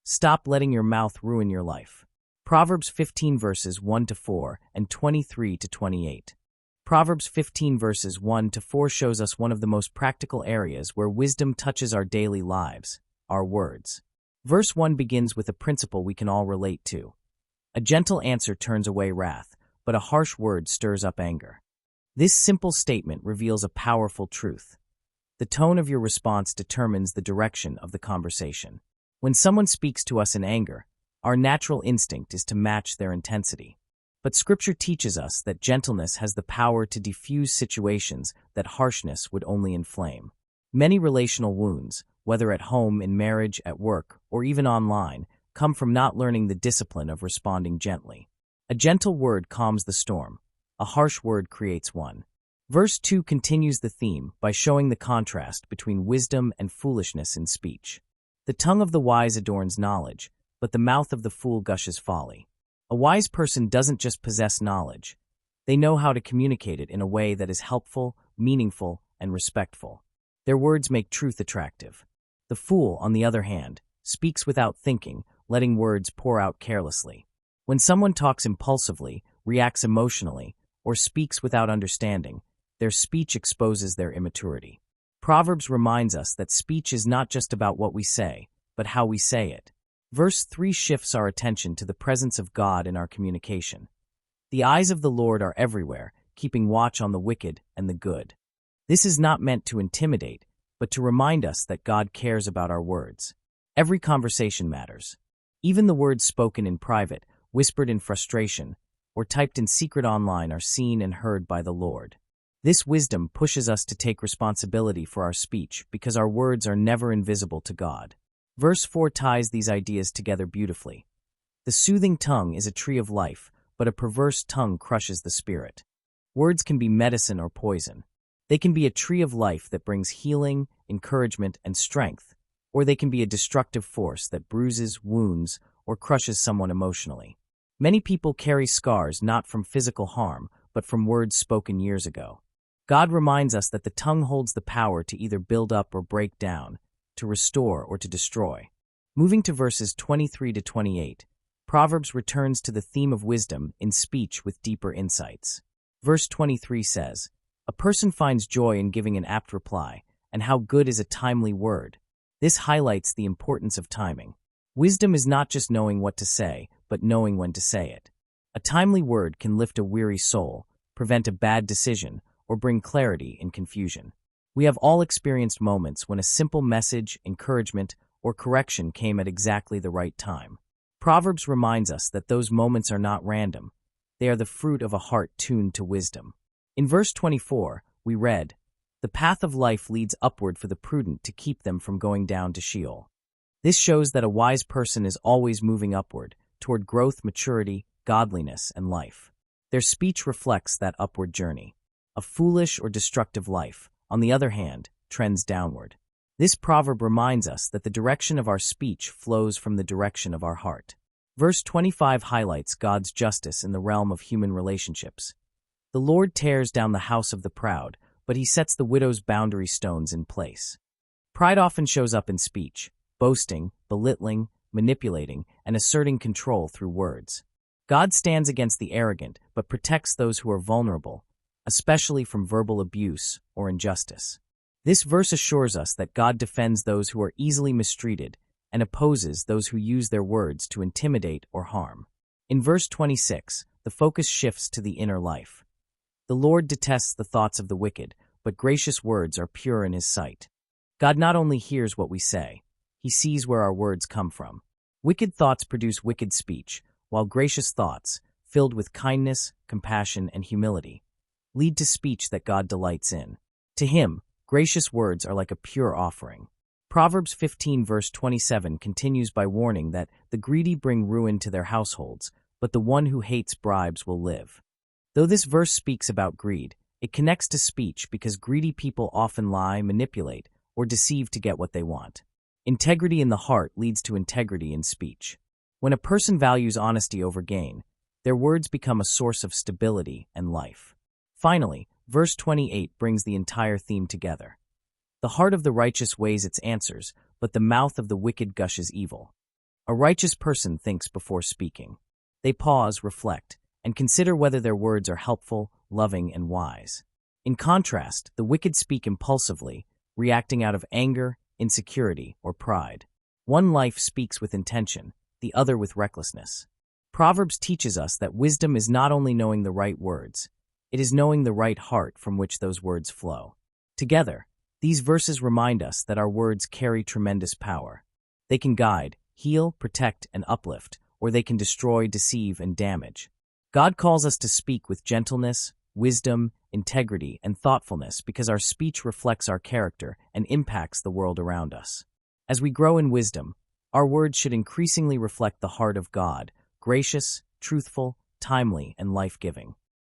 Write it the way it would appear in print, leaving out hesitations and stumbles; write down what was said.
Stop letting your mouth ruin your life. Proverbs 15 verses 1 to 4 and 23 to 28. Proverbs 15 verses 1 to 4 shows us one of the most practical areas where wisdom touches our daily lives, our words. Verse 1 begins with a principle we can all relate to. A gentle answer turns away wrath, but a harsh word stirs up anger. This simple statement reveals a powerful truth. The tone of your response determines the direction of the conversation. When someone speaks to us in anger, our natural instinct is to match their intensity. But Scripture teaches us that gentleness has the power to diffuse situations that harshness would only inflame. Many relational wounds, whether at home, in marriage, at work, or even online, come from not learning the discipline of responding gently. A gentle word calms the storm. A harsh word creates one. Verse 2 continues the theme by showing the contrast between wisdom and foolishness in speech. The tongue of the wise adorns knowledge, but the mouth of the fool gushes folly. A wise person doesn't just possess knowledge. They know how to communicate it in a way that is helpful, meaningful, and respectful. Their words make truth attractive. The fool, on the other hand, speaks without thinking, letting words pour out carelessly. When someone talks impulsively, reacts emotionally, or speaks without understanding, their speech exposes their immaturity. Proverbs reminds us that speech is not just about what we say, but how we say it. Verse 3 shifts our attention to the presence of God in our communication. The eyes of the Lord are everywhere, keeping watch on the wicked and the good. This is not meant to intimidate, but to remind us that God cares about our words. Every conversation matters. Even the words spoken in private, whispered in frustration, or typed in secret online are seen and heard by the Lord. This wisdom pushes us to take responsibility for our speech because our words are never invisible to God. Verse 4 ties these ideas together beautifully. The soothing tongue is a tree of life, but a perverse tongue crushes the spirit. Words can be medicine or poison. They can be a tree of life that brings healing, encouragement, and strength, or they can be a destructive force that bruises, wounds, or crushes someone emotionally. Many people carry scars not from physical harm, but from words spoken years ago. God reminds us that the tongue holds the power to either build up or break down, to restore or to destroy. Moving to verses 23 to 28, Proverbs returns to the theme of wisdom in speech with deeper insights. Verse 23 says, "A person finds joy in giving an apt reply, and how good is a timely word." This highlights the importance of timing. Wisdom is not just knowing what to say, but knowing when to say it. A timely word can lift a weary soul, prevent a bad decision, or bring clarity in confusion. We have all experienced moments when a simple message, encouragement, or correction came at exactly the right time. Proverbs reminds us that those moments are not random. They are the fruit of a heart tuned to wisdom. In verse 24, we read, "The path of life leads upward for the prudent to keep them from going down to Sheol." This shows that a wise person is always moving upward, toward growth, maturity, godliness, and life. Their speech reflects that upward journey. A foolish or destructive life, on the other hand, trends downward. This proverb reminds us that the direction of our speech flows from the direction of our heart. Verse 25 highlights God's justice in the realm of human relationships. The Lord tears down the house of the proud, but he sets the widow's boundary stones in place. Pride often shows up in speech, boasting, belittling, manipulating, and asserting control through words. God stands against the arrogant, but protects those who are vulnerable, especially from verbal abuse or injustice. This verse assures us that God defends those who are easily mistreated and opposes those who use their words to intimidate or harm. In verse 26, the focus shifts to the inner life. The Lord detests the thoughts of the wicked, but gracious words are pure in his sight. God not only hears what we say, he sees where our words come from. Wicked thoughts produce wicked speech, while gracious thoughts, filled with kindness, compassion, and humility, lead to speech that God delights in. To him, gracious words are like a pure offering. Proverbs 15 verse 27 continues by warning that the greedy bring ruin to their households, but the one who hates bribes will live. Though this verse speaks about greed, it connects to speech because greedy people often lie, manipulate, or deceive to get what they want. Integrity in the heart leads to integrity in speech. When a person values honesty over gain, their words become a source of stability and life. Finally, verse 28 brings the entire theme together. The heart of the righteous weighs its answers, but the mouth of the wicked gushes evil. A righteous person thinks before speaking. They pause, reflect, and consider whether their words are helpful, loving, and wise. In contrast, the wicked speak impulsively, reacting out of anger, insecurity, or pride. One life speaks with intention, the other with recklessness. Proverbs teaches us that wisdom is not only knowing the right words, it is knowing the right heart from which those words flow. Together, these verses remind us that our words carry tremendous power. They can guide, heal, protect, and uplift, or they can destroy, deceive, and damage. God calls us to speak with gentleness, wisdom, integrity, and thoughtfulness because our speech reflects our character and impacts the world around us. As we grow in wisdom, our words should increasingly reflect the heart of God, gracious, truthful, timely, and life-giving.